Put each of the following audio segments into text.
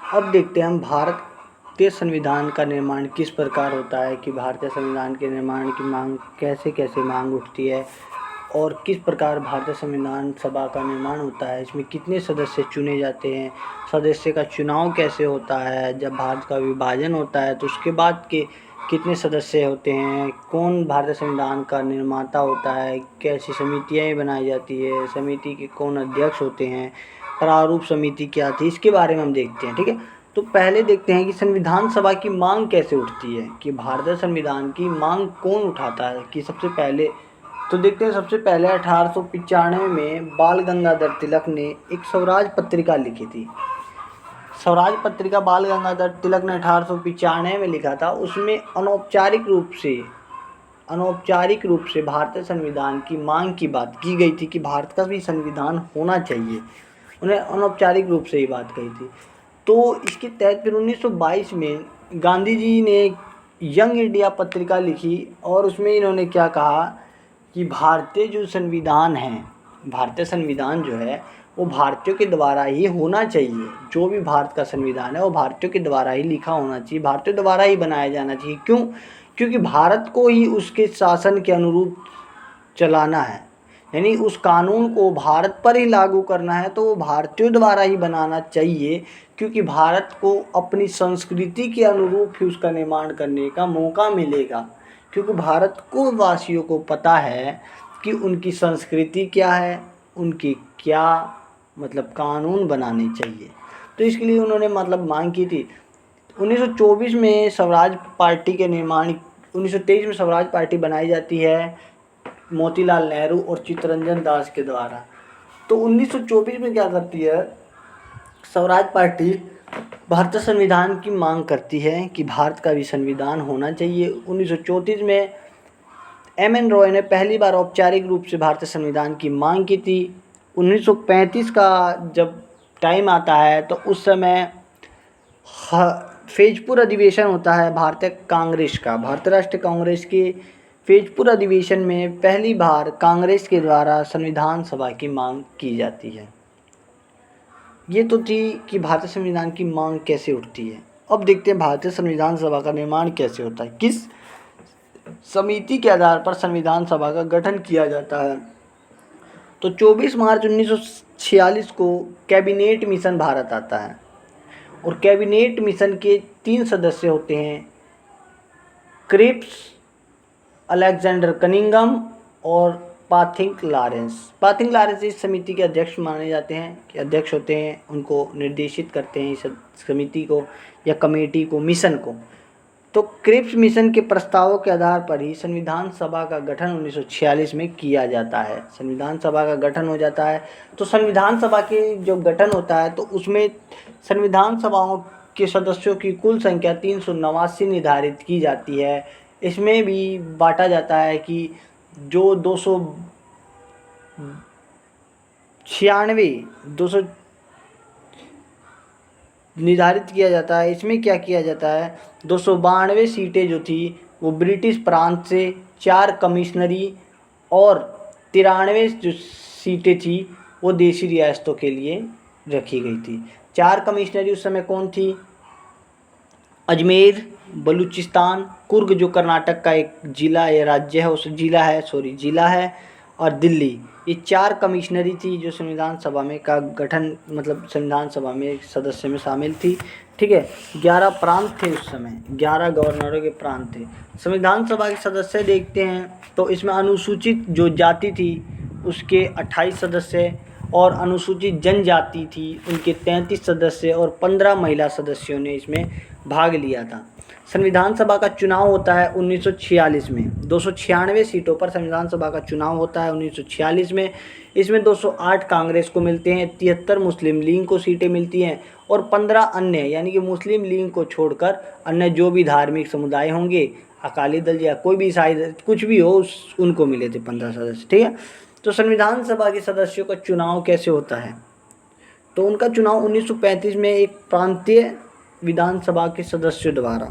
अब देखते हैं हम भारतीय संविधान का निर्माण किस प्रकार होता है, कि भारतीय संविधान के निर्माण की मांग कैसे कैसे मांग उठती है और किस प्रकार भारतीय संविधान सभा का निर्माण होता है, इसमें कितने सदस्य चुने जाते हैं, सदस्य का चुनाव कैसे होता है, जब भारत का विभाजन होता है तो उसके बाद के कितने सदस्य होते हैं, कौन भारतीय संविधान का निर्माता होता है, कैसी समितियाँ बनाई जाती है, समिति के कौन अध्यक्ष होते हैं, प्रारूप समिति क्या थी, इसके बारे में हम देखते हैं। ठीक है, तो पहले देखते हैं कि संविधान सभा की मांग कैसे उठती है, कि भारतीय संविधान की मांग कौन उठाता है। कि सबसे पहले तो देखते हैं, सबसे पहले 1895 में बाल गंगाधर तिलक ने एक स्वराज पत्रिका लिखी थी। स्वराज पत्रिका बाल गंगाधर तिलक ने 1895 में लिखा था। उसमें अनौपचारिक रूप से भारतीय संविधान की मांग की बात की गई थी कि भारत का भी संविधान होना चाहिए। उन्हें अनौपचारिक रूप से ये बात कही थी। तो इसके तहत फिर 1922 में गांधी जी ने यंग इंडिया पत्रिका लिखी और उसमें इन्होंने क्या कहा कि भारतीय संविधान जो है वो भारतीयों के द्वारा ही होना चाहिए। जो भी भारत का संविधान है वो भारतीयों के द्वारा ही लिखा होना चाहिए, भारतीयों द्वारा ही बनाया जाना चाहिए। क्यों? क्योंकि भारत को ही उसके शासन के अनुरूप चलाना है, यानी उस कानून को भारत पर ही लागू करना है, तो वो भारतीयों द्वारा ही बनाना चाहिए। क्योंकि भारत को अपनी संस्कृति के अनुरूप ही उसका निर्माण करने का मौका मिलेगा। क्योंकि भारत को वासियों को पता है कि उनकी संस्कृति क्या है, उनकी क्या कानून बनाने चाहिए। तो इसके लिए उन्होंने मांग की थी। 1924 में स्वराज पार्टी के निर्माण 1923 में स्वराज पार्टी बनाई जाती है मोतीलाल नेहरू और चित्तरंजन दास के द्वारा। तो 1924 में क्या करती है स्वराज पार्टी, भारतीय संविधान की मांग करती है कि भारत का भी संविधान होना चाहिए। 1934 में एम.एन. रॉय ने पहली बार औपचारिक रूप से भारतीय संविधान की मांग की थी। 1935 का जब टाइम आता है तो उस समय फैजपुर अधिवेशन होता है भारतीय राष्ट्रीय कांग्रेस के फैजपुर अधिवेशन में पहली बार कांग्रेस के द्वारा संविधान सभा की मांग की जाती है। ये तो थी कि भारतीय संविधान की मांग कैसे उठती है। अब देखते हैं भारतीय संविधान सभा का निर्माण कैसे होता है, किस समिति के आधार पर संविधान सभा का गठन किया जाता है। तो 24 मार्च 1946 को कैबिनेट मिशन भारत आता है और कैबिनेट मिशन के 3 सदस्य होते हैं, क्रिप्स, अलेक्जेंडर कनिंघम और पाथिंग लॉरेंस इस समिति के अध्यक्ष माने जाते हैं, कि अध्यक्ष होते हैं, उनको निर्देशित करते हैं इस समिति को या कमेटी को, मिशन को। तो क्रिप्स मिशन के प्रस्तावों के आधार पर ही संविधान सभा का गठन 1946 में किया जाता है। संविधान सभा का गठन हो जाता है। तो संविधान सभा के जो गठन होता है तो उसमें संविधान सभाओं के सदस्यों की कुल संख्या 389 निर्धारित की जाती है। इसमें भी बांटा जाता है कि जो 296 निर्धारित किया जाता है। इसमें क्या किया जाता है, 292 सीटें जो थी वो ब्रिटिश प्रांत से, 4 कमिश्नरी और 93 जो सीटें थी वो देशी रियासतों के लिए रखी गई थी। 4 कमिश्नरी उस समय कौन थी, अजमेर, बलूचिस्तान, कुर्ग जो कर्नाटक का एक जिला या राज्य है, उस जिला है और दिल्ली। ये 4 कमिश्नरी थी जो संविधान सभा में का गठन संविधान सभा में सदस्य में शामिल थी। ठीक है, 11 प्रांत थे उस समय, 11 गवर्नरों के प्रांत थे। संविधान सभा के सदस्य देखते हैं तो इसमें अनुसूचित जो जाति थी उसके 28 सदस्य और अनुसूचित जनजाति थी उनके 33 सदस्य और 15 महिला सदस्यों ने इसमें भाग लिया था। संविधान सभा का चुनाव होता है 1946 में, 296 सीटों पर संविधान सभा का चुनाव होता है 1946 में। इसमें 208 कांग्रेस को मिलते हैं, 73 मुस्लिम लीग को सीटें मिलती हैं और 15 अन्य, यानी कि मुस्लिम लीग को छोड़कर अन्य जो भी धार्मिक समुदाय होंगे, अकाली दल या कोई भी ईसाई कुछ भी हो, उनको मिले थे 15 सदस्य। ठीक है, तो संविधान सभा के सदस्यों का चुनाव कैसे होता है, तो उनका चुनाव 1935 में एक प्रांतीय विधानसभा के सदस्यों द्वारा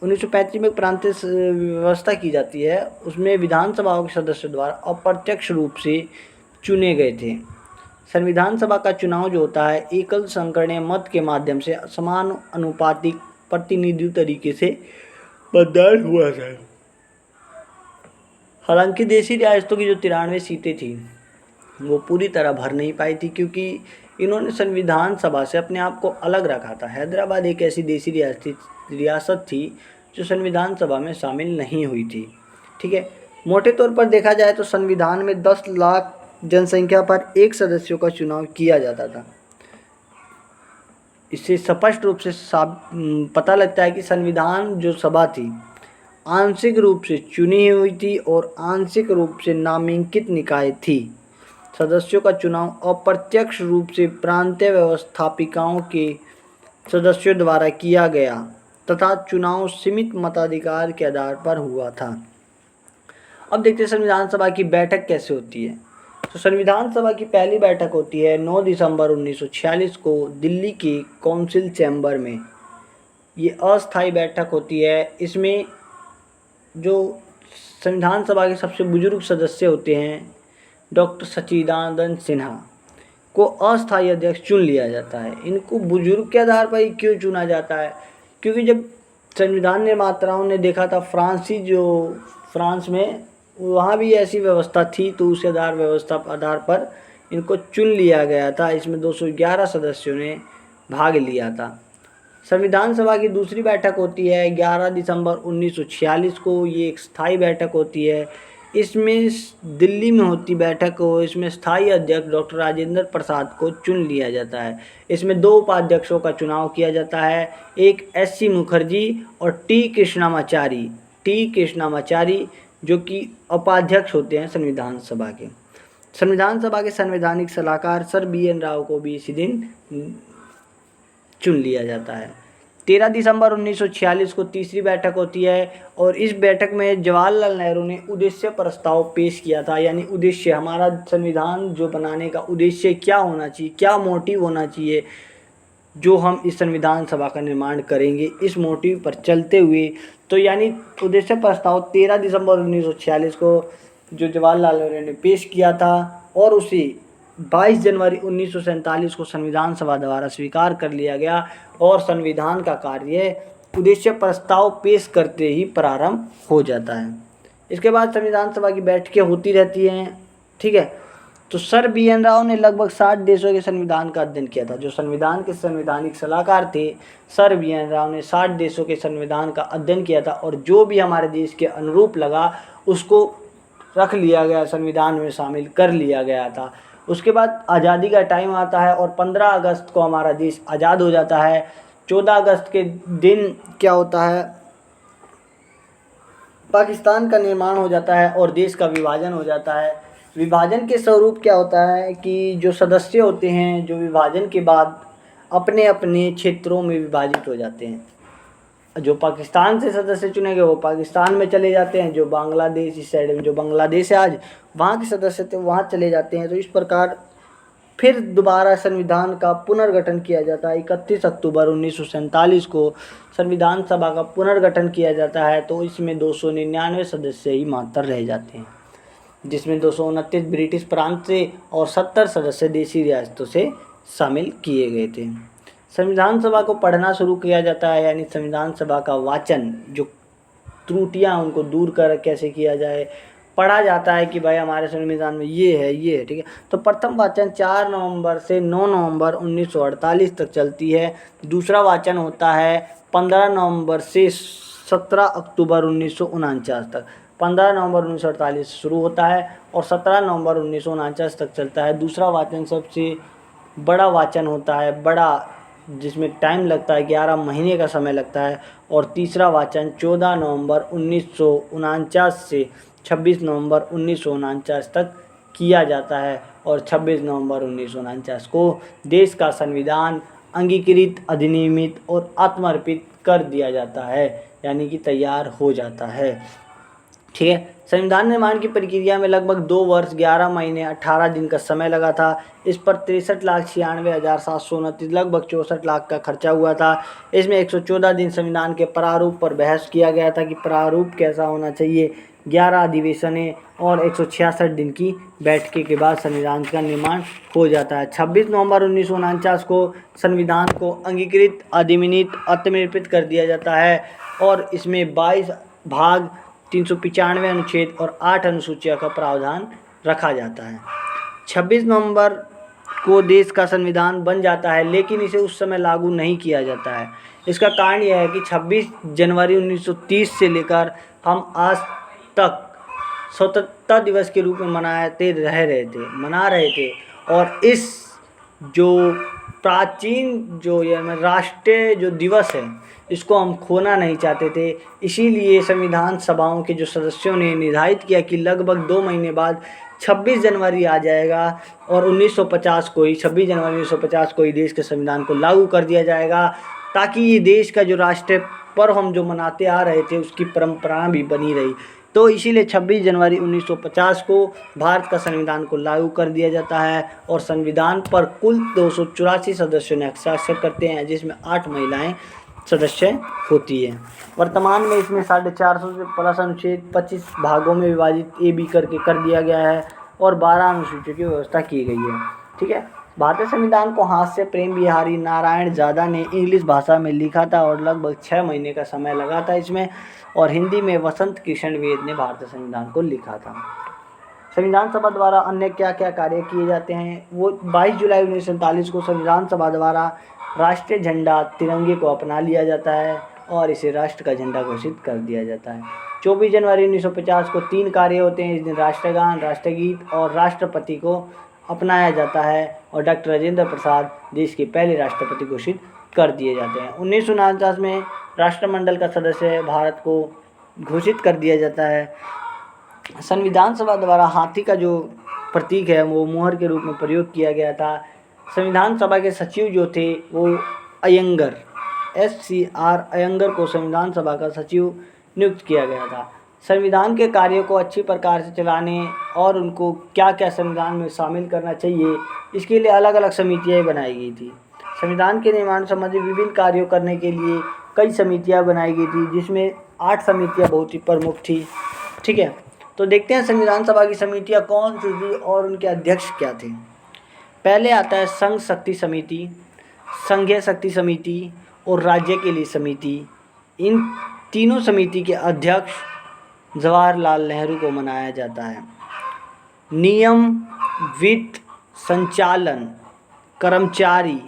1935 में प्रांतीय व्यवस्था की जाती है। उसमें विधानसभाओं के सदस्यों द्वारा अप्रत्यक्ष रूप से चुने गए थे। संविधान सभा का चुनाव जो होता है एकल संकरणीय मत के माध्यम से समान अनुपातिक प्रतिनिधित्व तरीके से मतदान हुआ था। हालांकि देशी रियासतों की जो 93 सीटें थी वो पूरी तरह भर नहीं पाई थी, क्योंकि इन्होंने संविधान सभा से अपने आप को अलग रखा था। हैदराबाद एक ऐसी देशी रियासत थी जो संविधान सभा में शामिल नहीं हुई थी। ठीक है, मोटे तौर पर देखा जाए तो संविधान में 10 लाख जनसंख्या पर एक सदस्यों का चुनाव किया जाता था। इससे स्पष्ट रूप से पता लगता है कि संविधान जो सभा थी आंशिक रूप से चुनी हुई थी और आंशिक रूप से नामांकित निकाय थी। सदस्यों का चुनाव अप्रत्यक्ष रूप से प्रांतीय व्यवस्थापिकाओं के सदस्यों द्वारा किया गया तथा चुनाव सीमित मताधिकार के आधार पर हुआ था। अब देखते हैं संविधान सभा की बैठक कैसे होती है। तो संविधान सभा की पहली बैठक होती है 9 दिसंबर 1946 को दिल्ली के काउंसिल चैम्बर में। ये अस्थायी बैठक होती है। इसमें जो संविधान सभा के सबसे बुजुर्ग सदस्य होते हैं डॉक्टर सच्चिदानंद सिन्हा को अस्थायी अध्यक्ष चुन लिया जाता है। इनको बुजुर्ग के आधार पर ही क्यों चुना जाता है? क्योंकि जब संविधान निर्माताओं ने देखा था फ्रांस में वहाँ भी ऐसी व्यवस्था थी, तो उस आधार पर इनको चुन लिया गया था। इसमें 211 सदस्यों ने भाग लिया था। संविधान सभा की दूसरी बैठक होती है 11 दिसंबर 1946 को। ये एक स्थायी बैठक होती है। इसमें दिल्ली में होती बैठक को इसमें स्थायी अध्यक्ष डॉक्टर राजेंद्र प्रसाद को चुन लिया जाता है। इसमें 2 उपाध्यक्षों का चुनाव किया जाता है, एक एस.सी. मुखर्जी और टी कृष्णामाचारी जो कि उपाध्यक्ष होते हैं संविधान सभा के। संविधान सभा के संवैधानिक सलाहकार सर बी.एन. राव को भी इसी दिन चुन लिया जाता है। 13 दिसंबर 1946 को तीसरी बैठक होती है और इस बैठक में जवाहरलाल नेहरू ने उद्देश्य प्रस्ताव पेश किया था। यानी उद्देश्य, हमारा संविधान जो बनाने का उद्देश्य क्या होना चाहिए, क्या मोटिव होना चाहिए जो हम इस संविधान सभा का निर्माण करेंगे, इस मोटिव पर चलते हुए। तो यानी उद्देश्य प्रस्ताव 13 दिसंबर 1946 को जो जवाहरलाल नेहरू ने पेश किया था और उसे 22 जनवरी 1947 को संविधान सभा द्वारा स्वीकार कर लिया गया और संविधान का कार्य उद्देश्य प्रस्ताव पेश करते ही प्रारंभ हो जाता है। इसके बाद संविधान सभा की बैठकें होती रहती हैं। ठीक है, तो सर बी.एन. राव ने लगभग 60 देशों के संविधान का अध्ययन किया था। जो संविधान के संवैधानिक सलाहकार थे सर बी.एन. राव ने 60 देशों के संविधान का अध्ययन किया था और जो भी हमारे देश के अनुरूप लगा उसको रख लिया गया, संविधान में शामिल कर लिया गया था। उसके बाद आज़ादी का टाइम आता है और 15 अगस्त को हमारा देश आज़ाद हो जाता है। 14 अगस्त के दिन क्या होता है, पाकिस्तान का निर्माण हो जाता है और देश का विभाजन हो जाता है। विभाजन के स्वरूप क्या होता है कि जो सदस्य होते हैं जो विभाजन के बाद अपने अपने क्षेत्रों में विभाजित हो जाते हैं। जो पाकिस्तान से सदस्य चुने गए वो पाकिस्तान में चले जाते हैं, जो बांग्लादेश इस साइड में जो बांग्लादेश है आज वहाँ के सदस्य थे वहाँ चले जाते हैं। तो इस प्रकार फिर दोबारा संविधान का पुनर्गठन किया जाता है। 31 अक्टूबर 1947 को संविधान सभा का पुनर्गठन किया जाता है। तो इसमें 299 सदस्य ही मात्र रह जाते हैं, जिसमें 229 ब्रिटिश प्रांत से और 70 सदस्य देशी रियासतों से शामिल किए गए थे। संविधान सभा को पढ़ना शुरू किया जाता है, यानी संविधान सभा का वाचन, जो त्रुटियां उनको दूर कर कैसे किया जाए, पढ़ा जाता है कि भाई हमारे संविधान में ये है। ठीक है, तो प्रथम वाचन 4 नवंबर से 9 नवंबर 1948 तक चलती है। दूसरा वाचन होता है 15 नवंबर से 17 अक्टूबर 1949 तक। 15 नवंबर 1948 शुरू होता है और 17 नवंबर 1949 तक चलता है। दूसरा वाचन सबसे बड़ा वाचन होता है, बड़ा, जिसमें टाइम लगता है 11 महीने का समय लगता है। और तीसरा वाचन 14 नवंबर 1949 से 26 नवंबर 1949 तक किया जाता है और 26 नवंबर 1949 को देश का संविधान अंगीकृत, अधिनियमित और आत्मर्पित कर दिया जाता है, यानी कि तैयार हो जाता है। ठीक है। संविधान निर्माण की प्रक्रिया में लगभग 2 वर्ष 11 महीने 18 दिन का समय लगा था। इस पर 63,96,729 लगभग 64 लाख का खर्चा हुआ था। इसमें 114 दिन संविधान के प्रारूप पर बहस किया गया था कि प्रारूप कैसा होना चाहिए। 11 अधिवेशनें और 166 दिन की बैठक के बाद संविधान का निर्माण हो जाता है। 26 नवंबर 1949 को संविधान को अंगीकृत, अधिनियमित, आत्मनिर्भर कर दिया जाता है और इसमें 22 भाग, 395 अनुच्छेद और 8 अनुसूचियों का प्रावधान रखा जाता है। 26 नवंबर को देश का संविधान बन जाता है, लेकिन इसे उस समय लागू नहीं किया जाता है। इसका कारण यह है कि 26 जनवरी 1930 से लेकर हम आज तक स्वतंत्रता दिवस के रूप में मना रहे थे और इस जो प्राचीन जो ये राष्ट्रीय जो दिवस है, इसको हम खोना नहीं चाहते थे। इसीलिए संविधान सभाओं के जो सदस्यों ने निर्धारित किया कि लगभग 2 महीने बाद 26 जनवरी आ जाएगा और 26 जनवरी 1950 को ही देश के संविधान को लागू कर दिया जाएगा, ताकि ये देश का जो राष्ट्रीय पर्व हम जो मनाते आ रहे थे उसकी परंपरा भी बनी रही। तो इसीलिए 26 जनवरी 1950 को भारत का संविधान को लागू कर दिया जाता है और संविधान पर कुल 284 सदस्यों ने हस्ताक्षर करते हैं, जिसमें 8 महिलाएं सदस्य होती है। वर्तमान में इसमें 450 से प्लस अनुच्छेद 25 भागों में विभाजित ए बी करके कर दिया गया है और 12 अनुसूचियों की व्यवस्था की गई है। ठीक है। भारतीय संविधान को हाथ से प्रेम बिहारी नारायण ज़ादा ने इंग्लिश भाषा में लिखा था और लगभग 6 महीने का समय लगा था इसमें, और हिंदी में वसंत किशन वेद ने भारतीय संविधान को लिखा था। संविधान सभा द्वारा अन्य क्या क्या कार्य किए जाते हैं, वो 22 जुलाई 1947 को संविधान सभा द्वारा राष्ट्रीय झंडा तिरंगे को अपना लिया जाता है और इसे राष्ट्र का झंडा घोषित कर दिया जाता है। 24 जनवरी 1950 को 3 कार्य होते हैं। इस दिन राष्ट्रगान, राष्ट्रगीत और राष्ट्रपति को अपनाया जाता है और डॉक्टर राजेंद्र प्रसाद देश के पहले राष्ट्रपति घोषित कर दिए जाते हैं। 1949 में राष्ट्रमंडल का सदस्य भारत को घोषित कर दिया जाता है। संविधान सभा द्वारा हाथी का जो प्रतीक है वो मुहर के रूप में प्रयोग किया गया था। संविधान सभा के सचिव जो थे वो अयंगर, SCR अयंगर को संविधान सभा का सचिव नियुक्त किया गया था। संविधान के कार्यों को अच्छी प्रकार से चलाने और उनको क्या क्या संविधान में शामिल करना चाहिए, इसके लिए अलग अलग समितियाँ बनाई गई थी। संविधान के निर्माण संबंधी विभिन्न कार्यों करने के लिए कई समितियाँ बनाई गई थी, जिसमें 8 समितियाँ बहुत ही प्रमुख थी। ठीक है। तो देखते हैं संविधान सभा की समितियाँ कौन सी थी और उनके अध्यक्ष क्या थे। पहले आता है संघ शक्ति समिति, संघीय शक्ति समिति और राज्य के लिए समिति। इन तीनों समिति के अध्यक्ष जवाहरलाल नेहरू को बनाया जाता है। नियम, वित्त, संचालन, कर्मचारी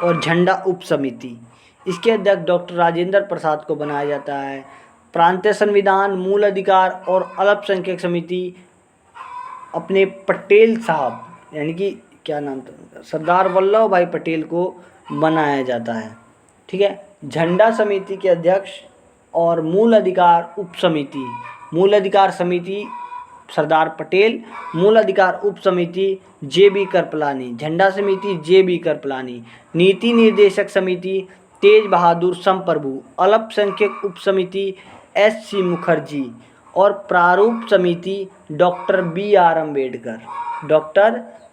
और झंडा उप समिति, इसके अध्यक्ष डॉक्टर राजेंद्र प्रसाद को बनाया जाता है। प्रांतीय संविधान, मूल अधिकार और अल्पसंख्यक समिति अपने पटेल साहब, यानी कि क्या नाम था, सरदार वल्लभ भाई पटेल को बनाया जाता है। ठीक है। झंडा समिति के अध्यक्ष और मूल अधिकार उप समिति, मूल अधिकार समिति सरदार पटेल, मूल अधिकार उप समिति JB कृपलानी, झंडा समिति JB कृपलानी, नीति निर्देशक समिति तेज बहादुर समप्रभु, अल्पसंख्यक उप समिति SC मुखर्जी और प्रारूप समिति डॉक्टर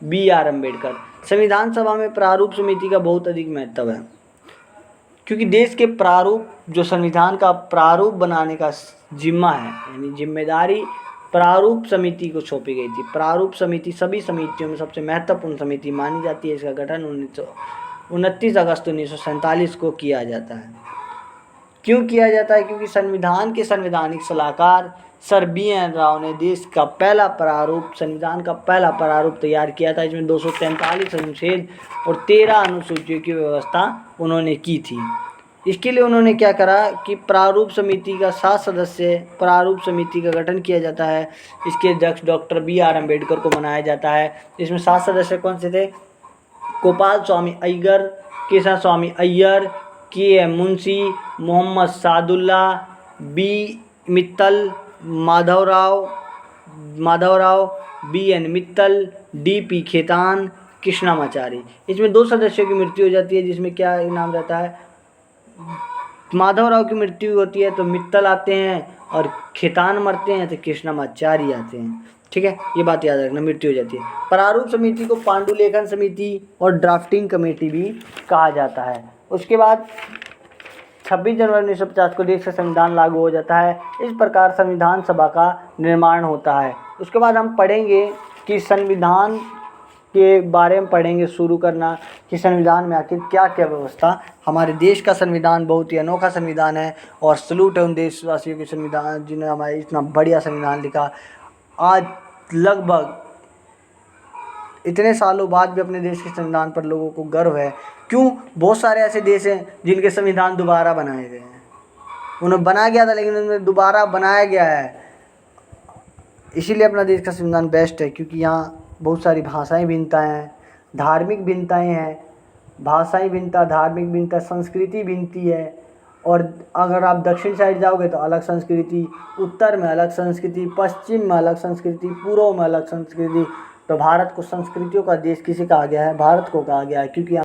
BR अम्बेडकर। संविधान सभा में प्रारूप समिति का बहुत अधिक महत्व है, क्योंकि देश के प्रारूप जो संविधान का प्रारूप बनाने का जिम्मा है, यानी जिम्मेदारी प्रारूप समिति को सौंपी गई थी। प्रारूप समिति सभी समितियों में सबसे महत्वपूर्ण समिति मानी जाती है। इसका गठन 29 अगस्त 1947 को किया जाता है। क्यों किया जाता है? क्योंकि संविधान के संवैधानिक सलाहकार सर BN राव ने देश का पहला प्रारूप, संविधान का पहला प्रारूप तैयार किया था। इसमें 243 अनुच्छेद और 13 अनुसूचियों की व्यवस्था उन्होंने की थी। इसके लिए उन्होंने क्या करा कि प्रारूप समिति का 7 सदस्य प्रारूप समिति का गठन किया जाता है। इसके अध्यक्ष डॉक्टर BR अम्बेडकर को बनाया जाता है। इसमें 7 सदस्य कौन से थे? गोपाल स्वामी अय्यर, केशव स्वामी Iyer, KM Munshi, Mohammad Sadulla, B Mittal, Madhavrao, BN Mittal, DP Khetan, Krishnamachari. इसमें 2 सदस्यों की मृत्यु हो जाती है, जिसमें क्या नाम रहता है? माधवराव की मृत्यु होती है तो मित्तल आते हैं और खेतान मरते हैं तो कृष्णमाचार्य आते हैं। ठीक है, ये बात याद रखना, मृत्यु हो जाती है। प्रारूप समिति को पांडुलेखन समिति और ड्राफ्टिंग कमेटी भी कहा जाता है। उसके बाद 26 जनवरी 1950 को देश का संविधान लागू हो जाता है। इस प्रकार संविधान सभा का निर्माण होता है। उसके बाद हम पढ़ेंगे कि संविधान के बारे में पढ़ेंगे, शुरू करना कि संविधान में आखिर क्या क्या व्यवस्था। हमारे देश का संविधान बहुत ही अनोखा संविधान है और सलूट है उन देशवासियों के संविधान जिन्होंने हमारे इतना बढ़िया संविधान लिखा। आज लगभग इतने सालों बाद भी अपने देश के संविधान पर लोगों को गर्व है। क्यों? बहुत सारे ऐसे देश हैं जिनके संविधान दोबारा बनाए गए हैं। उन्हें बनाया गया था लेकिन उन्हें दोबारा बनाया गया है। इसीलिए अपना देश का संविधान बेस्ट है, क्योंकि यहाँ बहुत सारी भाषाएं भिन्नताएं हैं, धार्मिक भिन्नताएं हैं, भाषाई भिन्नता, धार्मिक भिन्नता, संस्कृति भिन्नती है। और अगर आप दक्षिण साइड जाओगे तो अलग संस्कृति, उत्तर में अलग संस्कृति, पश्चिम में अलग संस्कृति, पूर्व में अलग संस्कृति। तो भारत को संस्कृतियों का देश किसे कहा गया है? भारत को कहा गया है, क्योंकि